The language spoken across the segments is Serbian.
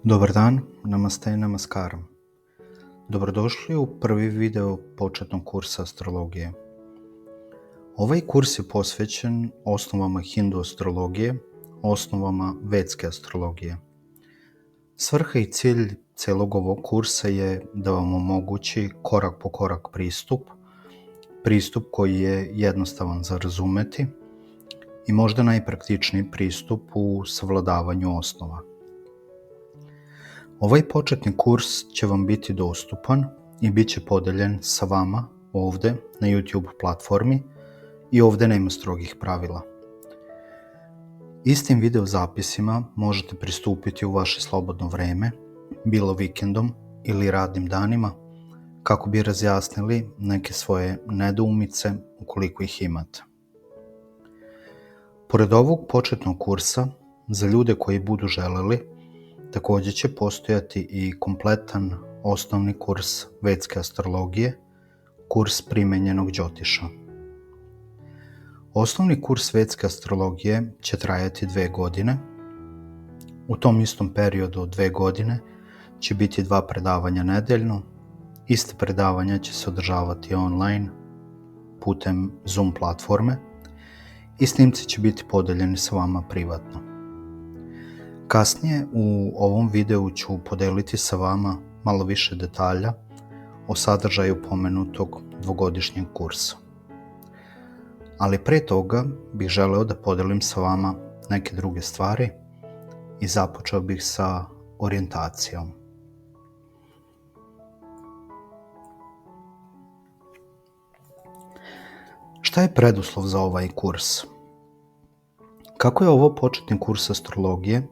Dobar dan, namaste i namaskaram. Dobrodošli u prvi video početnog kursa astrologije. Ovaj kurs je posvećen osnovama hindu astrologije, osnovama vedske astrologije. Svrha i cilj celog ovog kursa je da vam omogući korak po korak pristup koji je jednostavan za razumeti i možda najpraktičniji pristup u savladavanju osnova. Ovaj početni kurs će vam biti dostupan i bit će podeljen sa vama ovde na YouTube platformi i ovde nema strogih pravila. Istim video zapisima možete pristupiti u vaše slobodno vreme, bilo vikendom ili radnim danima, kako bi razjasnili neke svoje nedoumice ukoliko ih imate. Pored ovog početnog kursa, za ljude koji budu želeli, također će postojati i kompletan osnovni kurs vedske astrologije, kurs primenjenog džotiša. Osnovni kurs vedske astrologije će trajati 2 godine. U tom istom periodu od 2 godine će biti 2 predavanja nedeljno. Iste predavanja će se održavati online putem Zoom platforme i snimci će biti podeljeni sa vama privatno. Kasnije u ovom videu ću podeliti sa vama malo više detalja o sadržaju pomenutog 2-godišnjeg kursa. Ali pre toga bih želeo da podelim sa vama neke druge stvari i započeo bih sa orijentacijom. Šta je preduslov za ovaj kurs? Kako je ovo početni kurs astrologije,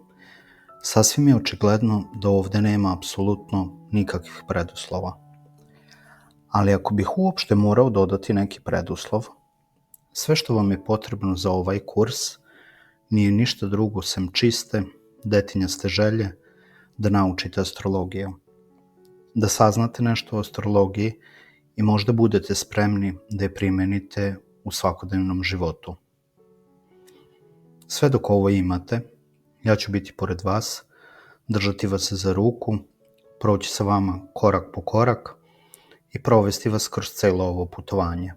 sasvim je očigledno da ovde nema apsolutno nikakvih preduslova. Ali ako bih uopšte morao dodati neki preduslov, sve što vam je potrebno za ovaj kurs nije ništa drugo sem čiste, detinjaste želje da naučite astrologiju, da saznate nešto o astrologiji i možda budete spremni da je primenite u svakodnevnom životu. Sve dok ovo imate, ja ću biti pored vas, držati vas za ruku, proći sa vama korak po korak i provesti vas kroz celo ovo putovanje.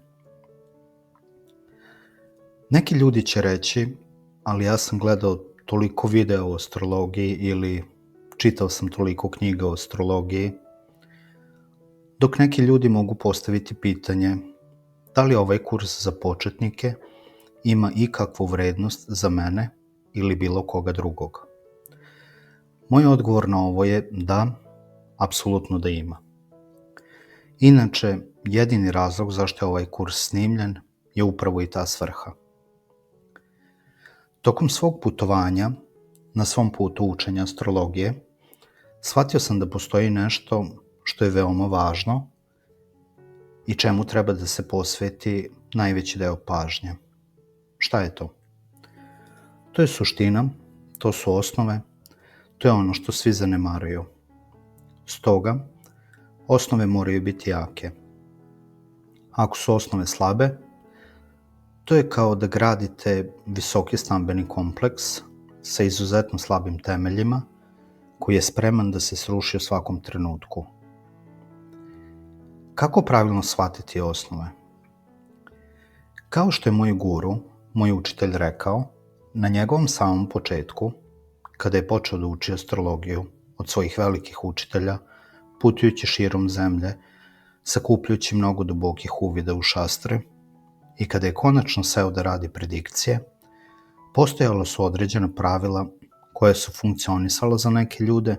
Neki ljudi će reći, ali ja sam gledao toliko videa o astrologiji ili čitao sam toliko knjiga o astrologiji, dok neki ljudi mogu postaviti pitanje da li ovaj kurs za početnike ima ikakvu vrednost za mene ili bilo koga drugog. Moj odgovor na ovo je da, apsolutno da ima. Inače, jedini razlog zašto je ovaj kurs snimljen je upravo i ta svrha. Tokom svog putovanja, na svom putu učenja astrologije, shvatio sam da postoji nešto što je veoma važno i čemu treba da se posveti najveći deo pažnje. Šta je to? To je suština, to su osnove, to je ono što svi zanemaruju. Stoga, osnove moraju biti jake. Ako su osnove slabe, to je kao da gradite visoki stambeni kompleks sa izuzetno slabim temeljima koji je spreman da se sruši u svakom trenutku. Kako pravilno shvatiti osnove? Kao što je moj guru, moj učitelj rekao, na njegovom samom početku, kada je počeo da uči astrologiju od svojih velikih učitelja, putujući širom zemlje, sakupljujući mnogo dubokih uvida u šastre, i kada je konačno seo da radi predikcije, postojala su određena pravila koja su funkcionisala za neke ljude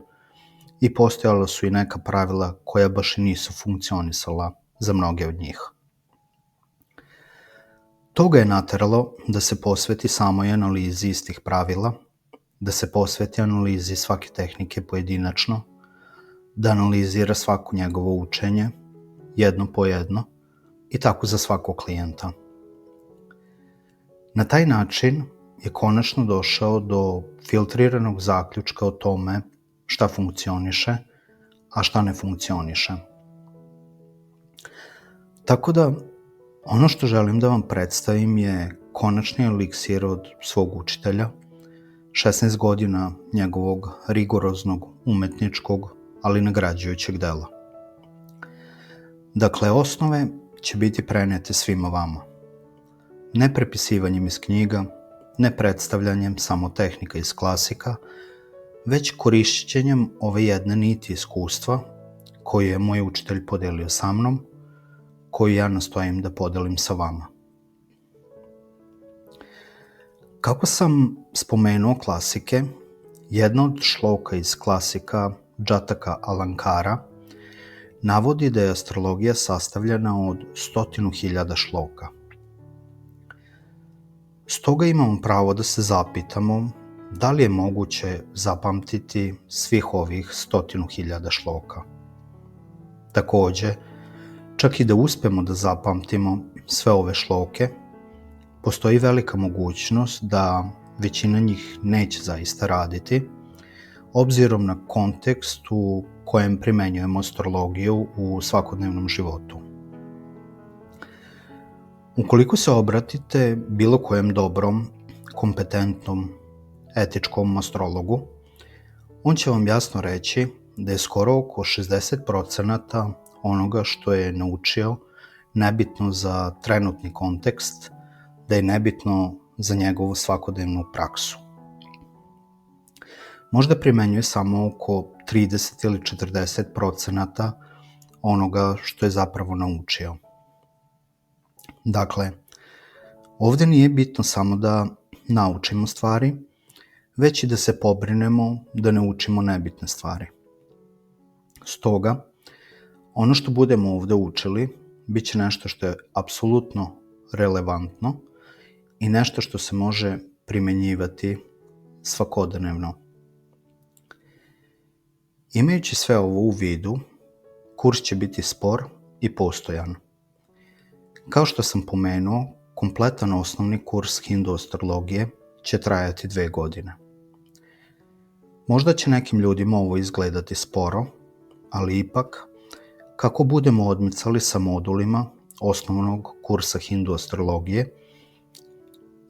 i postojala su i neka pravila koja baš i nisu funkcionisala za mnoge od njih. To ga je nateralo da se posveti samoj analizi istih pravila, da se posveti analizi svake tehnike pojedinačno, da analizira svako njegovo učenje, jedno po jedno, i tako za svakog klijenta. Na taj način je konačno došao do filtriranog zaključka o tome šta funkcioniše, a šta ne funkcioniše. Tako da, ono što želim da vam predstavim je konačni eliksir od svog učitelja, 16 godina njegovog rigoroznog, umetničkog, ali nagrađujućeg dela. Dakle, osnove će biti prenete svima vama. Ne prepisivanjem iz knjiga, ne predstavljanjem samo tehnika iz klasika, već korišćenjem ove jedne niti iskustva koju je moj učitelj podelio sa mnom, koju ja nastojim da podelim sa vama. Kako sam spomenuo klasike, jedna od šloka iz klasika Džataka Alankara navodi da je astrologija sastavljena od 100.000 šloka. Stoga imamo pravo da se zapitamo da li je moguće zapamtiti svih ovih 100.000 šloka. Takođe, čak i da uspemo da zapamtimo sve ove šloke, postoji velika mogućnost da većina njih neće zaista raditi, obzirom na kontekst u kojem primenjujemo astrologiju u svakodnevnom životu. Ukoliko se obratite bilo kojem dobrom, kompetentnom, etičkom astrologu, on će vam jasno reći da je skoro oko 60% onoga što je naučio nebitno za trenutni kontekst, da je nebitno za njegovu svakodnevnu praksu. Možda primenjuje samo oko 30 ili 40% onoga što je zapravo naučio. Dakle, ovde nije bitno samo da naučimo stvari, već i da se pobrinemo da ne učimo nebitne stvari. Stoga, ono što budemo ovde učili bit će nešto što je apsolutno relevantno i nešto što se može primenjivati svakodnevno. Imajući sve ovo u vidu, kurs će biti spor i postojan. Kao što sam pomenuo, kompletan osnovni kurs hindu astrologije će trajati 2 godine. Možda će nekim ljudima ovo izgledati sporo, ali ipak, kako budemo odmicali sa modulima osnovnog kursa hindu astrologije,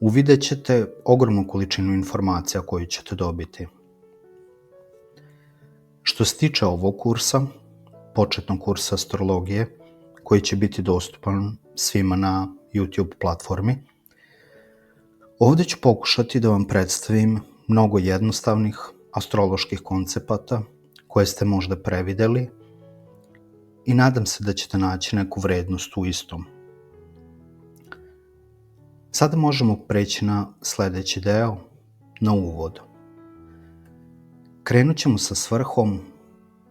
uvidjet ćete ogromnu količinu informacija koju ćete dobiti. Što se tiče ovog kursa, početnog kursa astrologije, koji će biti dostupan svima na YouTube platformi, ovde ću pokušati da vam predstavim mnogo jednostavnih astroloških koncepata koje ste možda prevideli i nadam se da ćete naći neku vrednost u istom. Sada možemo preći na sledeći deo, na uvod. Krenut ćemo sa svrhom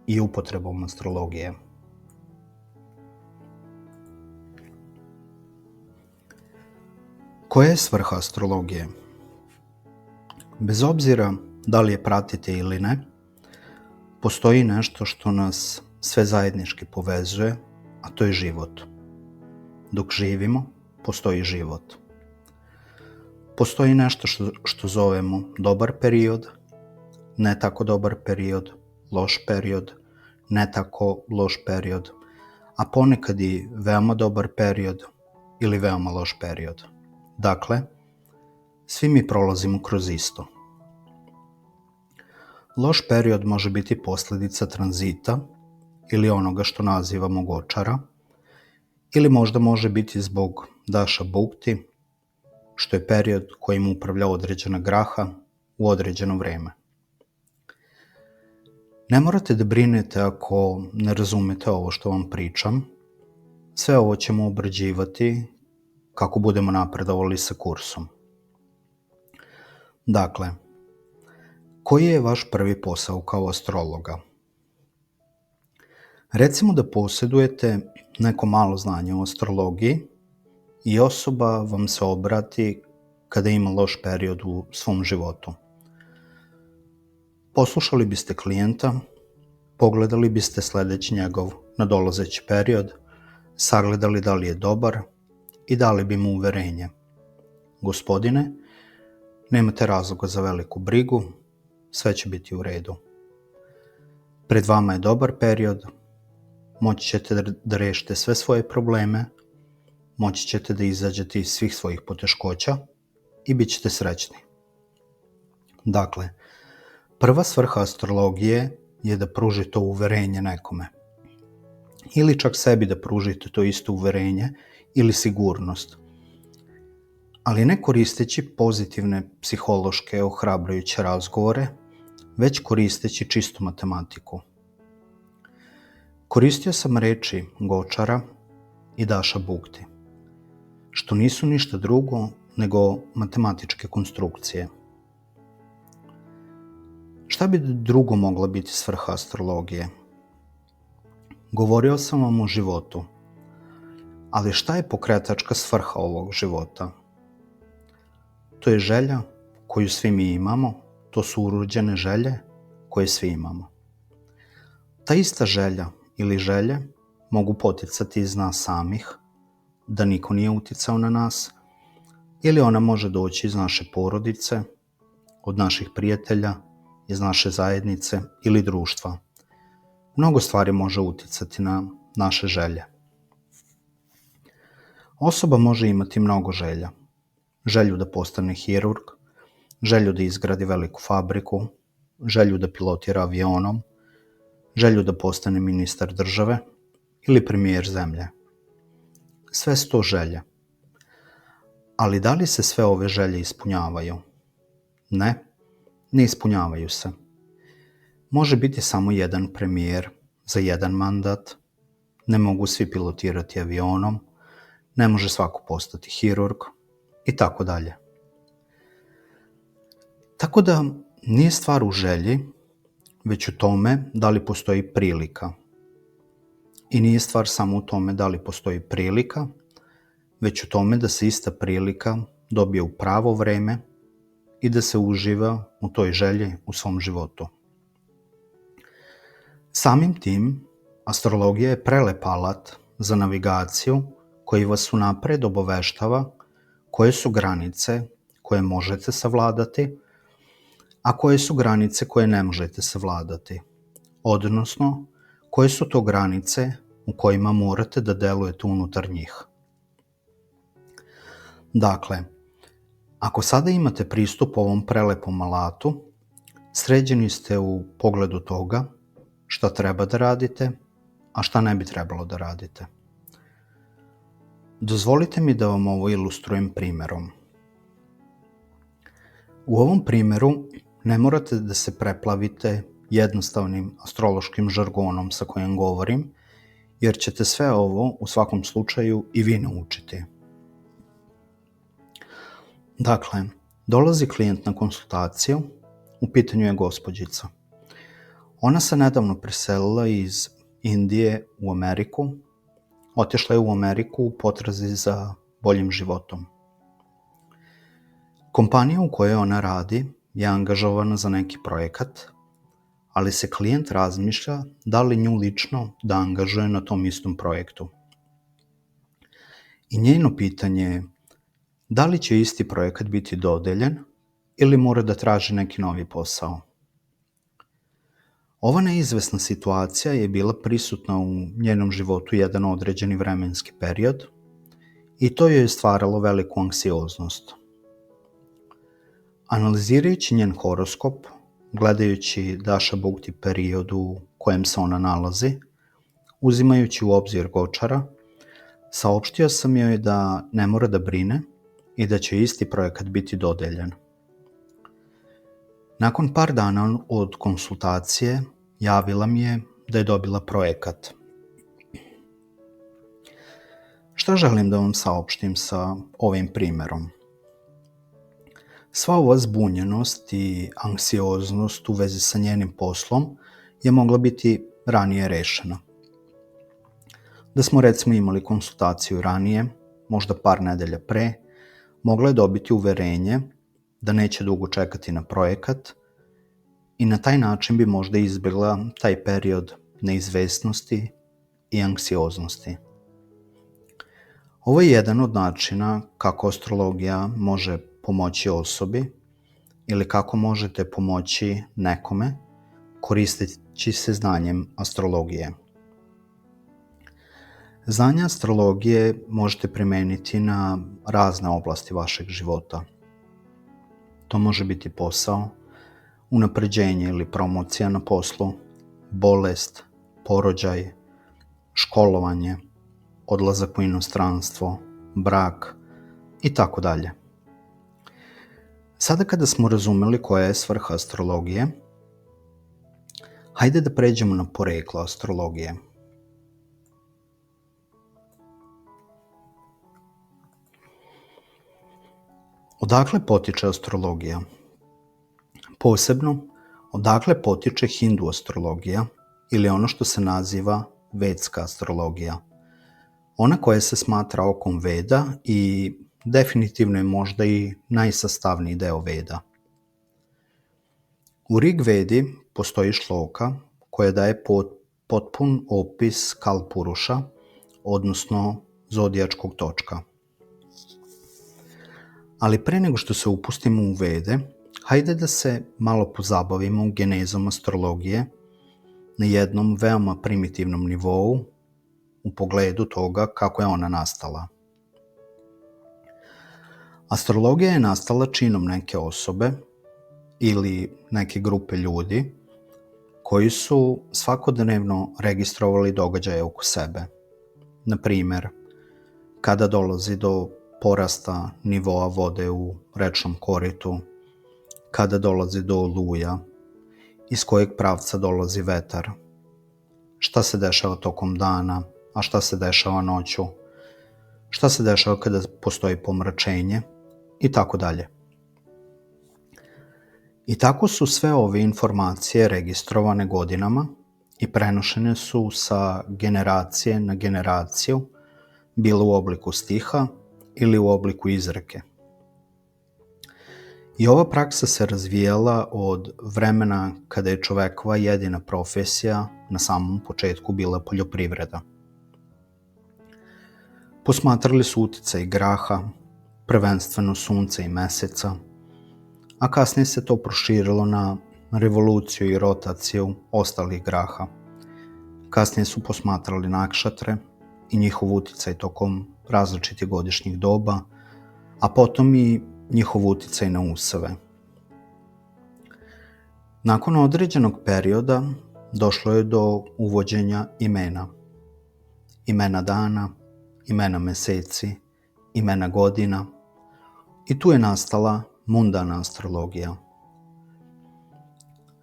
i upotrebom astrologije. Koja je svrha astrologije? Bez obzira da li je pratite ili ne, postoji nešto što nas sve zajednički povezuje, a to je život. Dok živimo, postoji život. Postoji nešto što zovemo dobar period, ne tako dobar period, loš period, ne tako loš period, a ponekad i veoma dobar period ili veoma loš period. Dakle, svi mi prolazimo kroz isto. Loš period može biti posljedica tranzita ili onoga što nazivamo gočara, ili možda može biti zbog daša bukti, što je period kojim upravlja određena graha u određeno vreme. Ne morate da brinete ako ne razumete ovo što vam pričam. Sve ovo ćemo obrađivati kako budemo napredovali sa kursom. Dakle, koji je vaš prvi posao kao astrologa? Recimo da posjedujete neko malo znanje o astrologiji i osoba vam se obrati kada ima loš period u svom životu. Poslušali biste klijenta, pogledali biste sledeći njegov nadolazeći period, sagledali da li je dobar i dali bi mu uverenje. Gospodine, nemate razloga za veliku brigu, sve će biti u redu. Pred vama je dobar period, moći ćete da rešite sve svoje probleme, moći ćete da izađete iz svih svojih poteškoća i bit ćete srećni. Dakle, prva svrha astrologije je da pruži to uverenje nekome. Ili čak sebi da pružite to isto uverenje ili sigurnost. Ali ne koristeći pozitivne psihološke ohrabrujuće razgovore, već koristeći čistu matematiku. Koristio sam reči Gočara i Daša Bukti, što nisu ništa drugo nego matematičke konstrukcije. Šta bi drugo mogla biti svrha astrologije? Govorio sam vam o životu, ali šta je pokretačka svrha ovog života? To je želja koju svi mi imamo, to su urođene želje koje svi imamo. Ta ista želja ili želje mogu poticati iz nas samih, da niko nije uticao na nas, ili ona može doći iz naše porodice, od naših prijatelja, iz naše zajednice ili društva. Mnogo stvari može uticati na naše želje. Osoba može imati mnogo želja. Želju da postane hirurg, želju da izgradi veliku fabriku, želju da pilotira avionom, želju da postane ministar države ili premijer zemlje. Sve su to želje. Ali da li se sve ove želje ispunjavaju? Ne, ne ispunjavaju se. Može biti samo jedan premijer za jedan mandat, ne mogu svi pilotirati avionom, ne može svako postati hirurg i tako dalje. Tako da nije stvar u želji, već u tome da li postoji prilika. I nije stvar samo u tome da li postoji prilika, već u tome da se ista prilika dobije u pravo vreme i da se uživa u toj želji u svom životu. Samim tim, astrologija je prelep alat za navigaciju koji vas unapred obaveštava koje su granice koje možete savladati, a koje su granice koje ne možete savladati, odnosno koje su to granice u kojima morate da delujete unutar njih. Dakle, ako sada imate pristup ovom prelepom alatu, sređeni ste u pogledu toga šta treba da radite, a šta ne bi trebalo da radite. Dozvolite mi da vam ovo ilustrujem primerom. U ovom primeru ne morate da se preplavite jednostavnim astrološkim žargonom sa kojim govorim, jer ćete sve ovo u svakom slučaju i vi naučiti. Dakle, dolazi klijent na konsultaciju, u pitanju je gospođica. Ona se nedavno preselila iz Indije u Ameriku, otišla je u Ameriku u potrazi za boljim životom. Kompanija u kojoj ona radi je angažovana za neki projekat, ali se klijent razmišlja da li nju lično da angažuje na tom istom projektu. I njeno pitanje je da li će isti projekat biti dodeljen ili mora da traži neki novi posao. Ova neizvesna situacija je bila prisutna u njenom životu jedan određeni vremenski period i to joj je stvaralo veliku anksioznost. Analizirajući njen horoskop, gledajući Daša Bukti period u kojem se ona nalazi, uzimajući u obzir Gočara, saopštio sam joj da ne mora da brine i da će isti projekat biti dodeljen. Nakon par dana od konsultacije javila mi je da je dobila projekat. Šta želim da vam saopštim sa ovim primerom? Sva ova zbunjenost i anksioznost u vezi sa njenim poslom je mogla biti ranije rešena. Da smo recimo imali konsultaciju ranije, možda par nedelja pre, mogla je dobiti uverenje da neće dugo čekati na projekat i na taj način bi možda izbjegla taj period neizvesnosti i anksioznosti. Ovo je jedan od načina kako astrologija može pomoći osobi ili kako možete pomoći nekome koristeći se znanjem astrologije. Znanje astrologije možete primeniti na razne oblasti vašeg života. To može biti posao, unapređenje ili promocija na poslu, bolest, porođaj, školovanje, odlazak u inostranstvo, brak i tako dalje. Sada kada smo razumeli koja je svrha astrologije, hajde da pređemo na poreklo astrologije. Odakle potiče astrologija? Posebno, odakle potiče hindu astrologija ili ono što se naziva vedska astrologija. Ona koja se smatra okom Veda i definitivno je možda i najsastavniji deo Veda. U Rig Vedi postoji šloka koja daje potpun opis Kalpuruša, odnosno zodijačkog točka. Ali pre nego što se upustimo u Vede, hajde da se malo pozabavimo genezom astrologije na jednom veoma primitivnom nivou u pogledu toga kako je ona nastala. Astrologija je nastala činom neke osobe ili neke grupe ljudi koji su svakodnevno registrovali događaje oko sebe. Na primer, kada dolazi do porasta nivoa vode u rečnom koritu, kada dolazi do oluja, iz kojeg pravca dolazi vetar, šta se dešava tokom dana, a šta se dešava noću, šta se dešava kada postoji pomračenje i tako dalje. I tako su sve ove informacije registrovane godinama i prenošene su sa generacije na generaciju, bilo u obliku stiha ili u obliku izreke. I ova praksa se razvijala od vremena kada je čovekova jedina profesija na samom početku bila poljoprivreda. Posmatrali su uticaj graha, prvenstveno sunca i meseca, a kasnije se to proširilo na revoluciju i rotaciju ostalih graha. Kasnije su posmatrali nakšatre i njihov uticaj tokom različitih godišnjih doba, a potom i njihov uticaj na useve. Nakon određenog perioda došlo je do uvođenja imena. Imena dana, imena meseci, imena godina i tu je nastala mundana astrologija.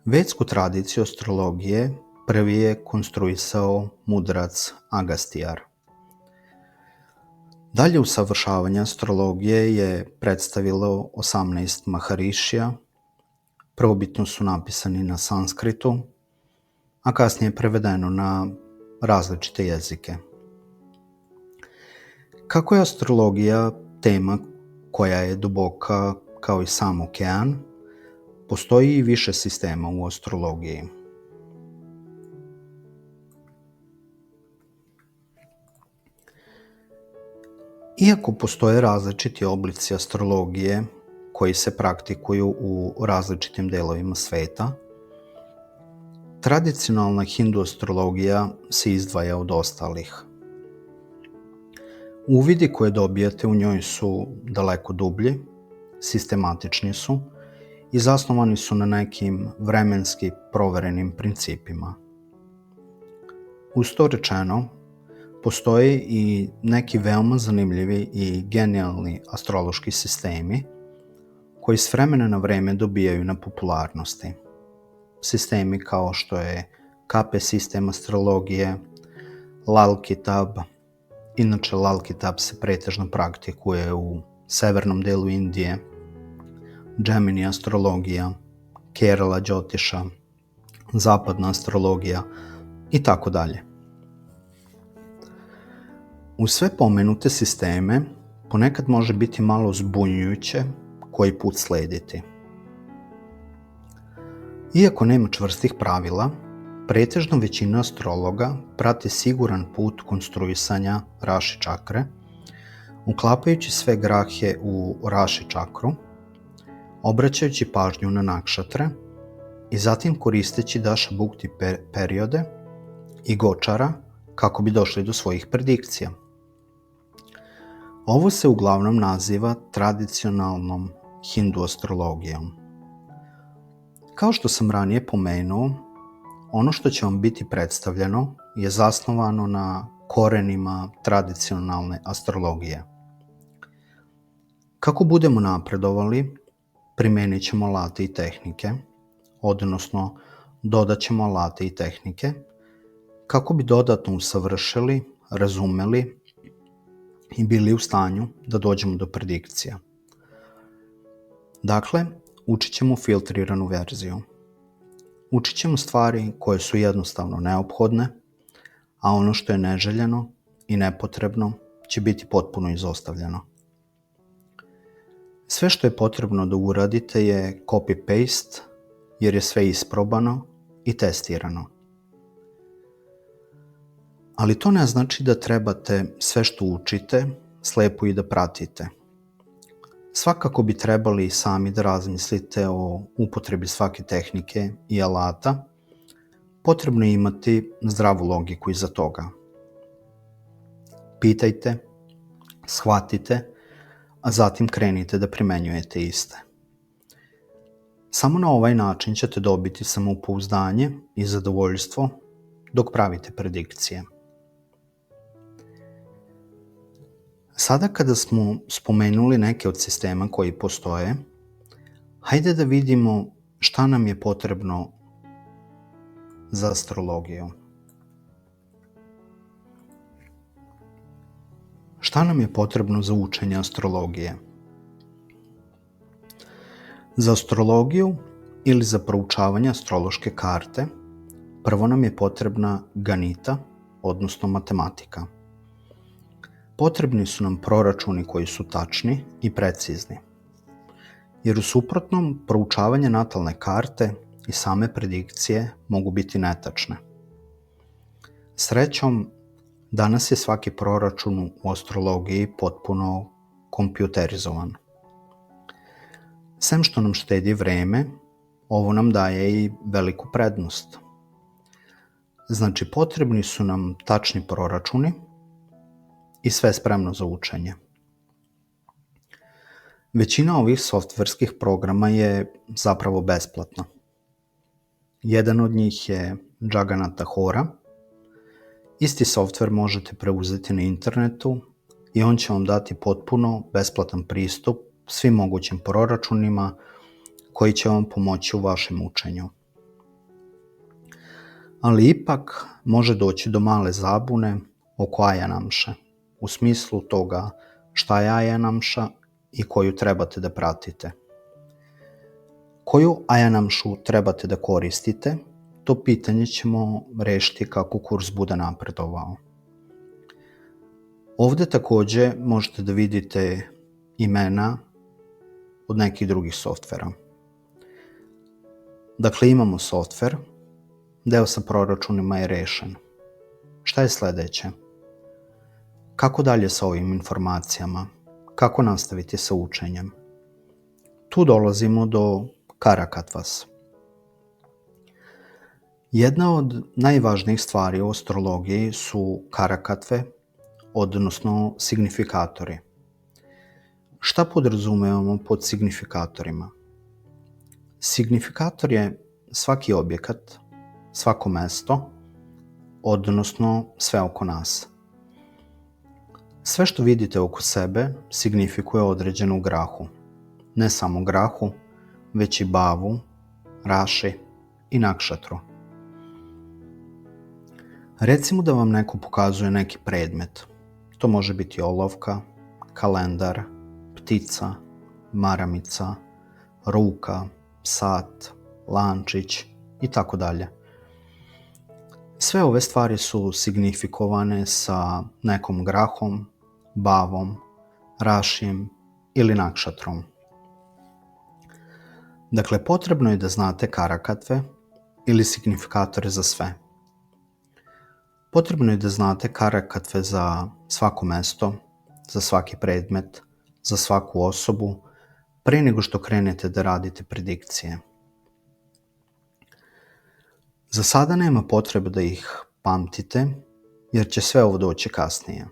Vedsku tradiciju astrologije prvi je konstruisao mudrac Agastijar. Dalje usavršavanje astrologije je predstavilo 18 maharišija, prvobitno su napisani na sanskritu, a kasnije je prevedeno na različite jezike. Kako je astrologija tema koja je duboka kao i sam okean, postoji i više sistema u astrologiji. Iako postoje različiti oblici astrologije koji se praktikuju u različitim delovima sveta, tradicionalna hindu astrologija se izdvaja od ostalih. Uvidi koje dobijate u njoj su daleko dublji, sistematični su i zasnovani su na nekim vremenski proverenim principima. Uz to rečeno, postoje i neki veoma zanimljivi i genijalni astrološki sistemi koji s vremena na vreme dobijaju na popularnosti. Sistemi kao što je KP sistem astrologije, Lal Kitab. Inače, Lal Kitab se pretežno praktikuje u severnom delu Indije, Gemini astrologija, Kerala Jyotisha, zapadna astrologija i tako dalje. U sve pomenute sisteme ponekad može biti malo zbunjujuće koji put slediti. Iako nema čvrstih pravila, pretežno većina astrologa prati siguran put konstruisanja Raši čakre, uklapajući sve grahe u Raši čakru, obraćajući pažnju na nakšatre i zatim koristeći Daša Bukti periode i Gočara kako bi došli do svojih predikcija. Ovo se uglavnom naziva tradicionalnom hindu astrologijom. kao što sam ranije pomenuo, ono što će vam biti predstavljeno je zasnovano na korenima tradicionalne astrologije. Kako budemo napredovali, primenit ćemo alate i tehnike, odnosno dodat ćemo alate i tehnike, kako bi dodatno usavršili, razumeli i bili u stanju da dođemo do predikcija. Dakle, učit ćemo filtriranu verziju. Učit ćemo stvari koje su jednostavno neophodne, a ono što je neželjeno i nepotrebno će biti potpuno izostavljeno. Sve što je potrebno da uradite je copy-paste, jer je sve isprobano i testirano. Ali to ne znači da trebate sve što učite slepo i da pratite. Svakako bi trebali sami da razmislite o upotrebi svake tehnike i alata. Potrebno je imati zdravu logiku iza toga. Pitajte, shvatite, a zatim krenite da primenjujete iste. Samo na ovaj način ćete dobiti samopouzdanje i zadovoljstvo dok pravite predikcije. Sada kada smo spomenuli neke od sistema koji postoje, hajde da vidimo šta nam je potrebno za astrologiju. Šta nam je potrebno za učenje astrologije? Za astrologiju ili za proučavanje astrološke karte, prvo nam je potrebna ganita, odnosno matematika. Potrebni su nam proračuni koji su tačni i precizni, jer u suprotnom proučavanje natalne karte i same predikcije mogu biti netačne. Srećom, danas je svaki proračun u astrologiji potpuno kompjuterizovan. Sem što nam štedi vreme, ovo nam daje i veliku prednost. Znači, potrebni su nam tačni proračuni i sve spremno za učenje. Većina ovih softverskih programa je zapravo besplatna. Jedan od njih je Jagannath Hora. Isti softver možete preuzeti na internetu i on će vam dati potpuno besplatan pristup svim mogućim proračunima koji će vam pomoći u vašem učenju. Ali ipak može doći do male zabune oko ajanamše, u smislu toga šta je ajanamša i koju trebate da pratite. Koju ajanamšu trebate da koristite, to pitanje ćemo rešiti kako kurs bude napredovao. Ovde takođe možete da vidite imena od nekih drugih softvera. Dakle, imamo softver, deo sa proračunima je rešen. Šta je sledeće? Kako dalje sa ovim informacijama? Kako nastaviti sa učenjem? Tu dolazimo do Karakatvas. Jedna od najvažnijih stvari u astrologiji su karakatve, odnosno signifikatori. Šta podrazumevamo pod signifikatorima? Signifikator je svaki objekat, svako mesto, odnosno sve oko nas. Sve što vidite oko sebe signifikuje određenu grahu. Ne samo grahu, već i bavu, raši i nakšatru. Recimo da vam neko pokazuje neki predmet. To može biti olovka, kalendar, ptica, maramica, ruka, sat, lančić i tako dalje. Sve ove stvari su signifikovane sa nekom grahom, bavom, rašijem ili nakšatrom. Dakle, potrebno je da znate karakatve ili signifikatore za sve. Potrebno je da znate karakatve za svako mesto, za svaki predmet, za svaku osobu, pre nego što krenete da radite predikcije. Za sada nema potrebe da ih pamtite, jer će sve ovo doći kasnije.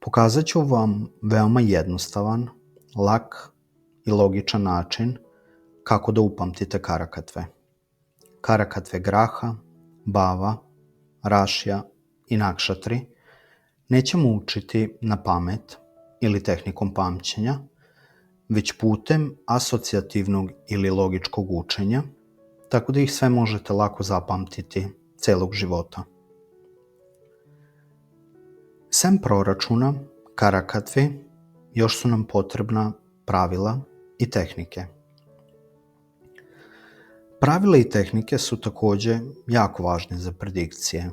Pokazat ću vam veoma jednostavan, lak i logičan način kako da upamtite karakatve. Karakatve graha, bava, rašija i nakšatri nećemo učiti na pamet ili tehnikom pamćenja, već putem asocijativnog ili logičkog učenja, tako da ih sve možete lako zapamtiti celog života. Sem proračuna, karakatvi, još su nam potrebna pravila i tehnike. Pravila i tehnike su takođe jako važne za predikcije,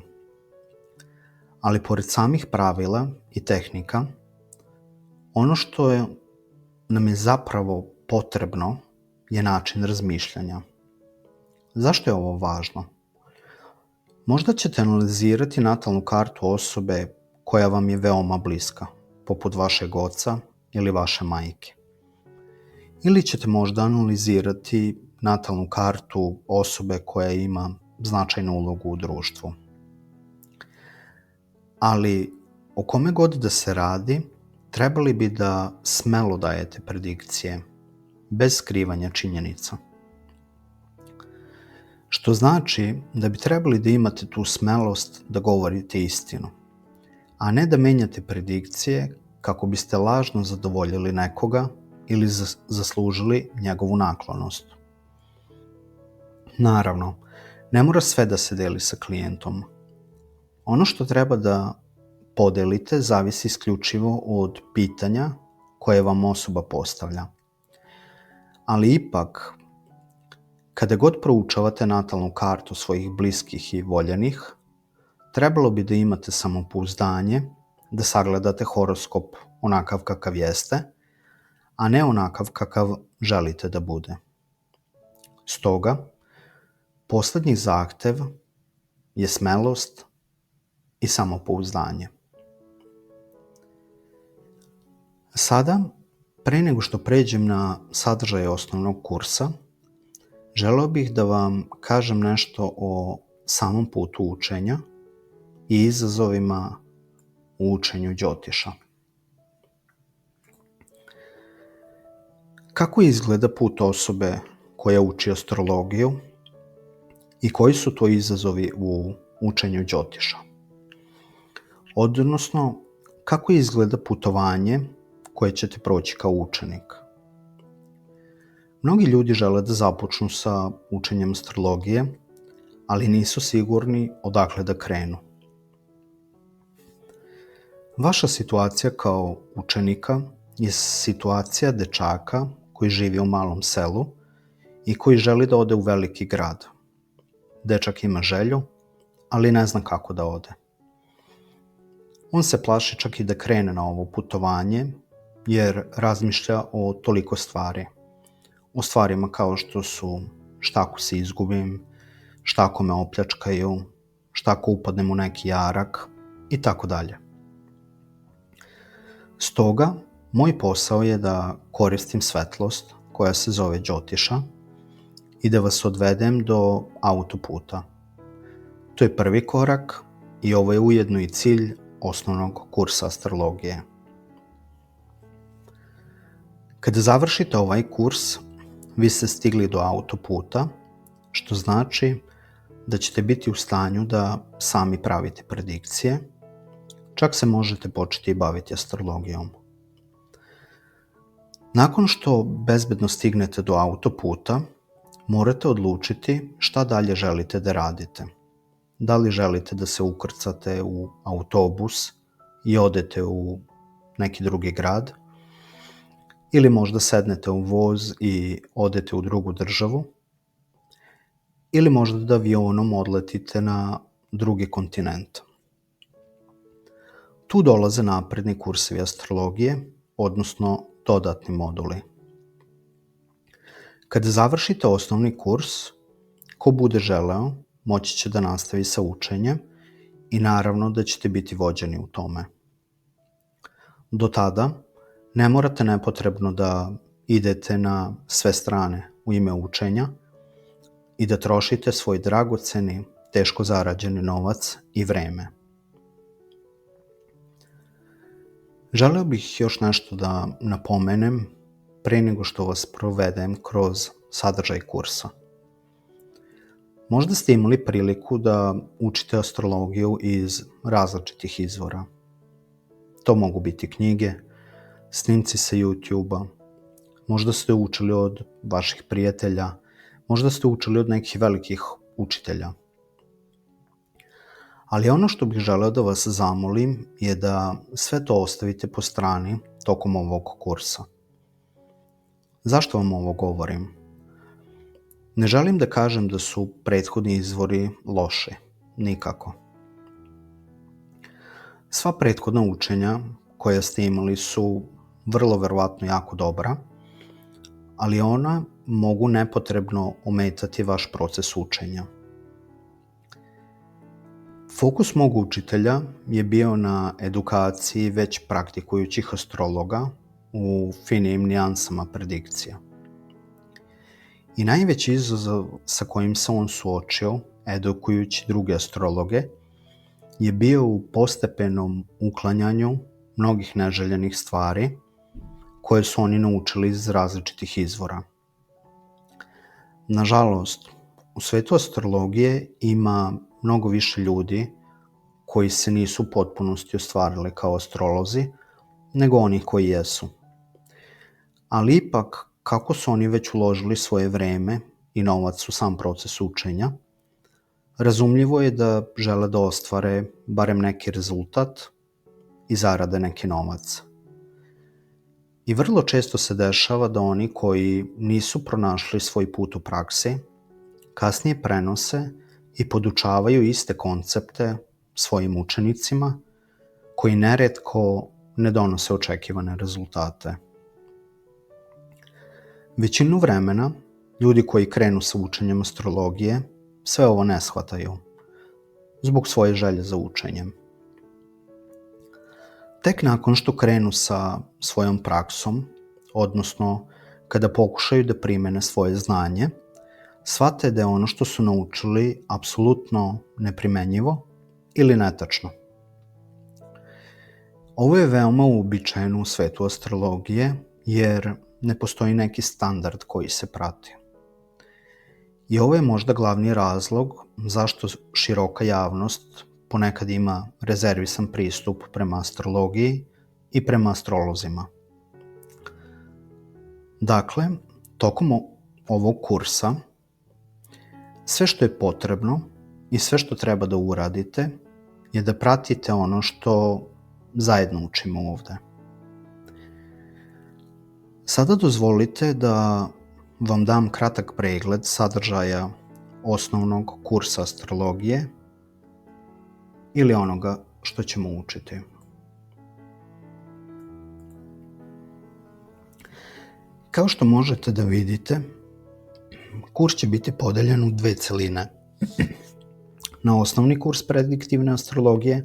ali pored samih pravila i tehnika, ono što nam je zapravo potrebno je način razmišljanja. Zašto je ovo važno? Možda ćete analizirati natalnu kartu osobe koja vam je veoma bliska, poput vašeg oca ili vaše majke. Ili ćete možda analizirati natalnu kartu osobe koja ima značajnu ulogu u društvu. Ali o kome god da se radi, trebali bi da smelo dajete predikcije, bez skrivanja činjenica. Što znači da bi trebali da imate tu smelost da govorite istinu, a ne da menjate predikcije kako biste lažno zadovoljili nekoga ili zaslužili njegovu naklonost. Naravno, ne mora sve da se deli sa klijentom. Ono što treba da podelite zavisi isključivo od pitanja koje vam osoba postavlja. Ali ipak, kada god proučavate natalnu kartu svojih bliskih i voljenih, trebalo bi da imate samopouzdanje, da sagledate horoskop onakav kakav jeste, a ne onakav kakav želite da bude. Stoga, poslednji zahtev je smelost i samopouzdanje. Sada, pre nego što pređem na sadržaj osnovnog kursa, želeo bih da vam kažem nešto o samom putu učenja i izazovima u učenju Đotiša. Kako izgleda put osobe koja uči astrologiju i koji su to izazovi u učenju Đotiša? Odnosno, kako izgleda putovanje koje ćete proći kao učenik? Mnogi ljudi žele da započnu sa učenjem astrologije, ali nisu sigurni odakle da krenu. Vaša situacija kao učenika je situacija dečaka koji živi u malom selu i koji želi da ode u veliki grad. Dečak ima želju, ali ne zna kako da ode. On se plaši čak i da krene na ovo putovanje, jer razmišlja o toliko stvari. O stvarima kao što su šta ako se izgubim, šta ako me opljačkaju, šta ako upadnem u neki jarak i tako dalje. Stoga, moj posao je da koristim svetlost koja se zove Đotiša i da vas odvedem do autoputa. To je prvi korak i ovo je ujedno i cilj osnovnog kursa astrologije. Kada završite ovaj kurs, vi ste stigli do autoputa, što znači da ćete biti u stanju da sami pravite predikcije, čak se možete početi baviti astrologijom. Nakon što bezbedno stignete do autoputa, morate odlučiti šta dalje želite da radite. Da li želite da se ukrcate u autobus i odete u neki drugi grad, ili možda sednete u voz i odete u drugu državu, ili možda da avionom odletite na drugi kontinent. Tu dolaze napredni kursevi astrologije, odnosno dodatni moduli. Kada završite osnovni kurs, ko bude želeo, moći će da nastavi sa učenjem i naravno da ćete biti vođeni u tome. Do tada, ne morate nepotrebno da idete na sve strane u ime učenja i da trošite svoj dragoceni, teško zarađeni novac i vreme. Želeo bih još nešto da napomenem pre nego što vas provedem kroz sadržaj kursa. Možda ste imali priliku da učite astrologiju iz različitih izvora. To mogu biti knjige, snimci sa YouTube-a, možda ste učili od vaših prijatelja, možda ste učili od nekih velikih učitelja. Ali ono što bih želeo da vas zamolim je da sve to ostavite po strani tokom ovog kursa. Zašto vam ovo govorim? Ne želim da kažem da su prethodni izvori loši, nikako. Sva prethodna učenja koja ste imali su vrlo verovatno jako dobra, ali ona mogu nepotrebno ometati vaš proces učenja. Fokus mog učitelja je bio na edukaciji već praktikujućih astrologa u finim nijansama predikcija. I najveći izazov sa kojim se on suočio, edukujući druge astrologe, je bio u postepenom uklanjanju mnogih neželjenih stvari koje su oni naučili iz različitih izvora. Nažalost, u svetu astrologije ima mnogo više ljudi koji se nisu u potpunosti ostvarili kao astrolozi, nego oni koji jesu. Ali ipak, kako su oni već uložili svoje vreme i novac u sam proces učenja, razumljivo je da žele da ostvare barem neki rezultat i zarade neki novac. I vrlo često se dešava da oni koji nisu pronašli svoj put u praksi, kasnije prenose i podučavaju iste koncepte svojim učenicima, koji neretko ne donose očekivane rezultate. Većinu vremena, ljudi koji krenu sa učenjem astrologije sve ovo ne shvataju, zbog svoje želje za učenjem. Tek nakon što krenu sa svojom praksom, odnosno kada pokušaju da primene svoje znanje, shvate da je ono što su naučili apsolutno neprimenjivo ili netačno. Ovo je veoma uobičajeno u svetu astrologije, jer ne postoji neki standard koji se prati. I ovo je možda glavni razlog zašto široka javnost ponekad ima rezervisan pristup prema astrologiji i prema astrolozima. Dakle, tokom ovog kursa, sve što je potrebno i sve što treba da uradite je da pratite ono što zajedno učimo ovde. Sada dozvolite da vam dam kratak pregled sadržaja osnovnog kursa astrologije ili onoga što ćemo učiti. Kao što možete da vidite, kurs će biti podeljen u dve celine. Na osnovni kurs prediktivne astrologije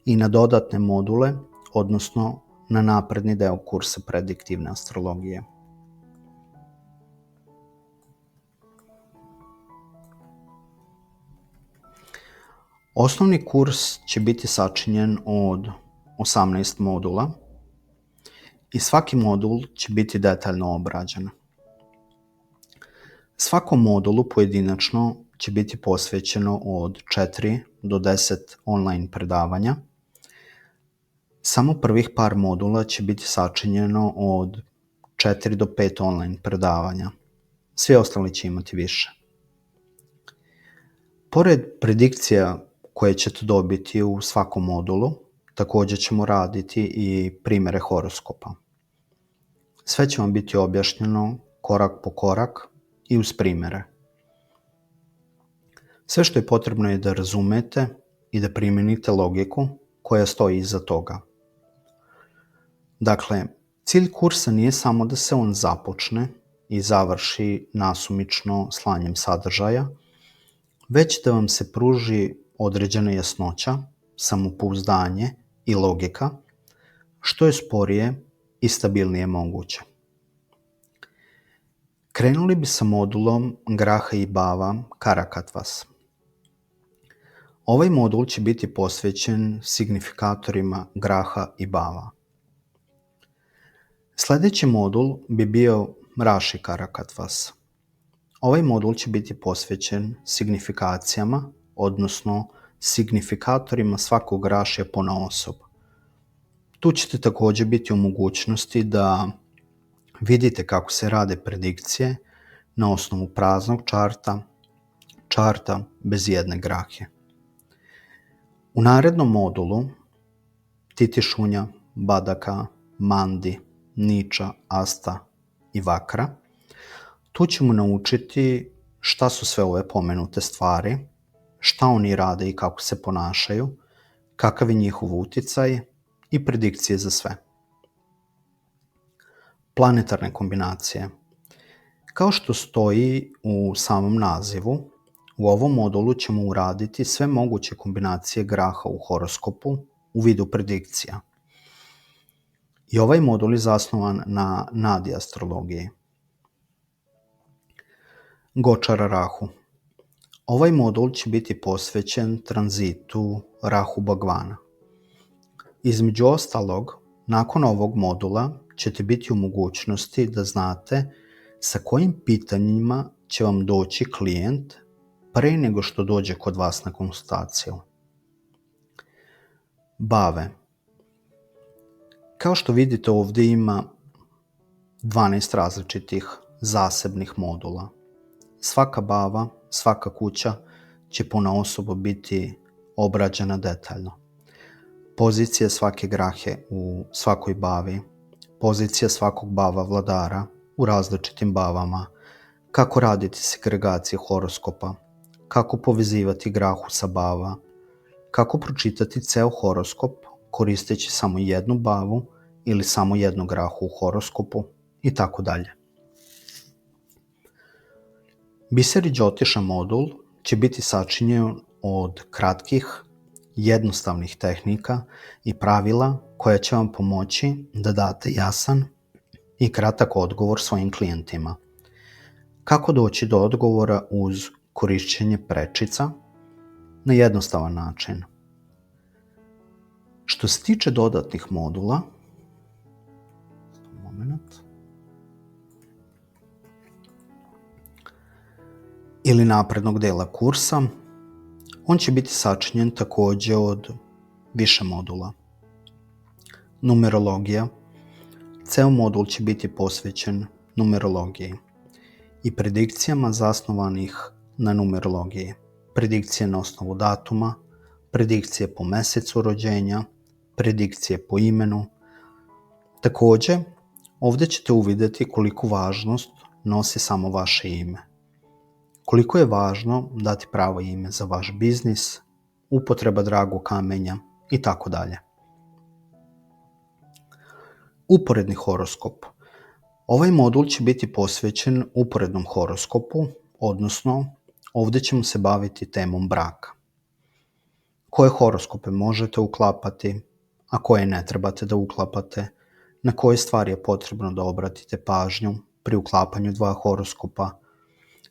i na dodatne module, odnosno na napredni deo kursa prediktivne astrologije. Osnovni kurs će biti sačinjen od 18 modula i svaki modul će biti detaljno obrađen. Svakom modulu pojedinačno će biti posvećeno od 4 do 10 online predavanja. Samo prvih par modula će biti sačinjeno od 4 do 5 online predavanja. Svi ostali će imati više. Pored predikcija koje ćete dobiti u svakom modulu, također ćemo raditi i primere horoskopa. Sve će vam biti objašnjeno korak po korak i uz primere. Sve što je potrebno je da razumete i da primenite logiku koja stoji iza toga. Dakle, cilj kursa nije samo da se on započne i završi nasumično slanjem sadržaja, već da vam se pruži određena jasnoća, samopouzdanje i logika, što je sporije i stabilnije moguće. Krenuli bi sa modulom Graha i Bava Karakatvas. Ovaj modul će biti posvećen signifikatorima Graha i Bava. Sljedeći modul bi bio Raši Karakatwas. Ovaj modul će biti posvećen signifikacijama, odnosno signifikatorima svakog rašija ponaosob. Tu ćete također biti u mogućnosti da vidite kako se rade predikcije na osnovu praznog čarta bez jedne grahe. U narednom modulu Titišunja, Badaka, Mandi, Niča, Asta i Vakra, tu ćemo naučiti šta su sve ove pomenute stvari, šta oni rade i kako se ponašaju, kakav je njihov uticaj i predikcije za sve. Planetarne kombinacije. Kao što stoji u samom nazivu, u ovom modulu ćemo uraditi sve moguće kombinacije graha u horoskopu u vidu predikcija. I ovaj modul je zasnovan na Nadi astrologiji. Gočara Rahu. Ovaj modul će biti posvećen tranzitu Rahu Bhagvana. Između ostalog, nakon ovog modula ćete biti u mogućnosti da znate sa kojim pitanjima će vam doći klijent pre nego što dođe kod vas na konsultaciju. Bave. Kao što vidite, ovdje ima 12 različitih zasebnih modula. Svaka bava, svaka kuća će ponaosob biti obrađena detaljno. Pozicija svake grahe u svakoj bavi, pozicija svakog bava vladara u različitim bavama, kako raditi segregacije horoskopa, kako povezivati grahu sa bava, kako pročitati ceo horoskop koristeći samo jednu bavu ili samo jednu grahu u horoskopu i tako dalje. Biseri Džotiša modul će biti sačinjen od kratkih, jednostavnih tehnika i pravila koja će vam pomoći da date jasan i kratak odgovor svojim klijentima. Kako doći do odgovora uz korišćenje prečica na jednostavan način. Što se tiče dodatnih modula, ili naprednog dela kursa, on će biti sačinjen također od više modula. Numerologija. Ceo modul će biti posvećen numerologiji i predikcijama zasnovanih na numerologiji. Predikcije na osnovu datuma, predikcije po mesecu rođenja, predikcije po imenu. Također, ovdje ćete uvidjeti koliku važnost nosi samo vaše ime. Koliko je važno dati pravo ime za vaš biznis, upotreba dragog kamenja i tako dalje. Uporedni horoskop. Ovaj modul će biti posvećen uporednom horoskopu, odnosno ovdje ćemo se baviti temom braka. Koje horoskope možete uklapati, a koje ne trebate da uklapate, na koje stvari je potrebno da obratite pažnju pri uklapanju dva horoskopa,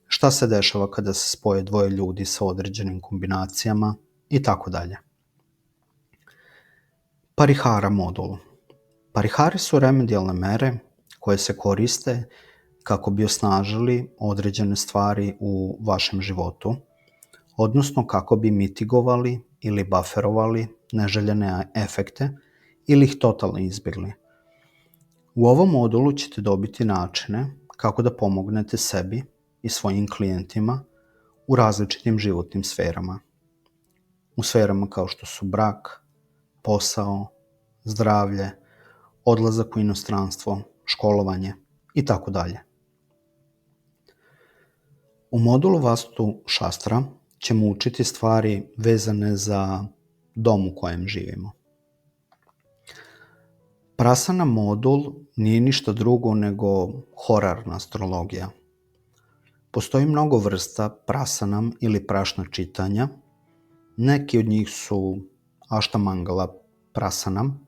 šta se dešava kada se spoje dvoje ljudi sa određenim kombinacijama i tako dalje. Parihara modul. Parihari su remedijalne mere koje se koriste kako bi osnažili određene stvari u vašem životu, odnosno kako bi mitigovali ili bufferovali neželjene efekte ili ih totalno izbjegli. U ovom modulu ćete dobiti načine kako da pomognete sebi i svojim klijentima u različitim životnim sferama. U sferama kao što su brak, posao, zdravlje, odlazak u inostranstvo, školovanje i tako dalje. U modulu Vastu Šastra ćemo učiti stvari vezane za dom u kojem živimo. Prasana modul nije ništa drugo nego horarna astrologija. Postoji mnogo vrsta prasanam ili prašna čitanja. Neki od njih su Aštamangala prasanam.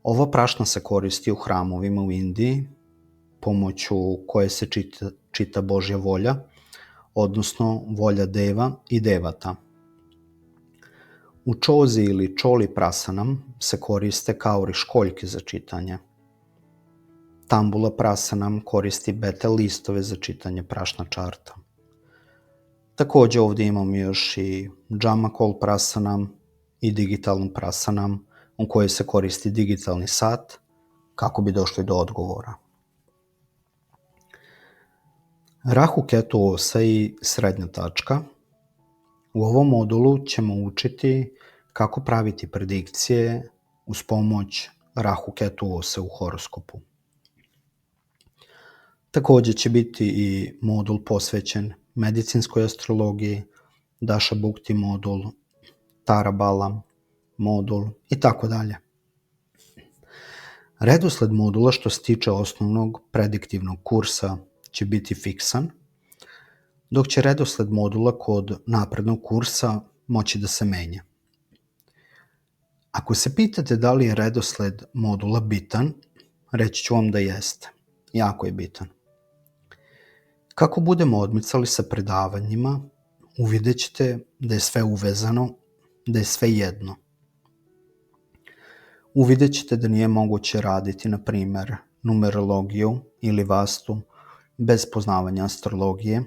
Ova prašna se koristi u hramovima u Indiji, pomoću koje se čita Božja volja, odnosno volja deva i devata. U čozi ili čoli prasanam se koriste kauri školjke za čitanje. Tambula Prasanam koristi Betel listove za čitanje prašna čarta. Takođe ovdje imamo još i Jamakol Prasanam i digitalnu prasanam u kojoj se koristi digitalni sat kako bi došli do odgovora. Rahu Ketu osa i srednja tačka. U ovom modulu ćemo učiti kako praviti predikcije uz pomoć Rahu Ketu ose u horoskopu. Takođe će biti i modul posvećen medicinskoj astrologiji, Daša Bukti modul, Tara Balam modul i tako dalje. Redosled modula što se tiče osnovnog prediktivnog kursa će biti fiksan, dok će redosled modula kod naprednog kursa moći da se menja. Ako se pitate da li je redosled modula bitan, reći ću vam da jeste. Jako je bitan. Kako budemo odmicali sa predavanjima, uvidjet ćete da je sve uvezano, da je sve jedno. Uvidjet ćete da nije moguće raditi, na primer, numerologiju ili vastu bez poznavanja astrologije,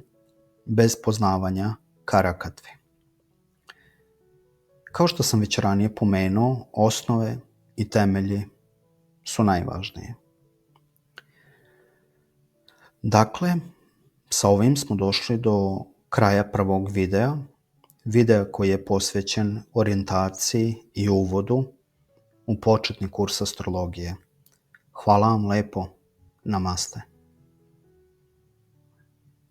bez poznavanja karakatve. Kao što sam već ranije pomenuo, osnove i temelji su najvažnije. Dakle, sa ovim smo došli do kraja prvog videa koji je posvećen orijentaciji i uvodu u početni kurs astrologije. Hvala vam lepo. Namaste.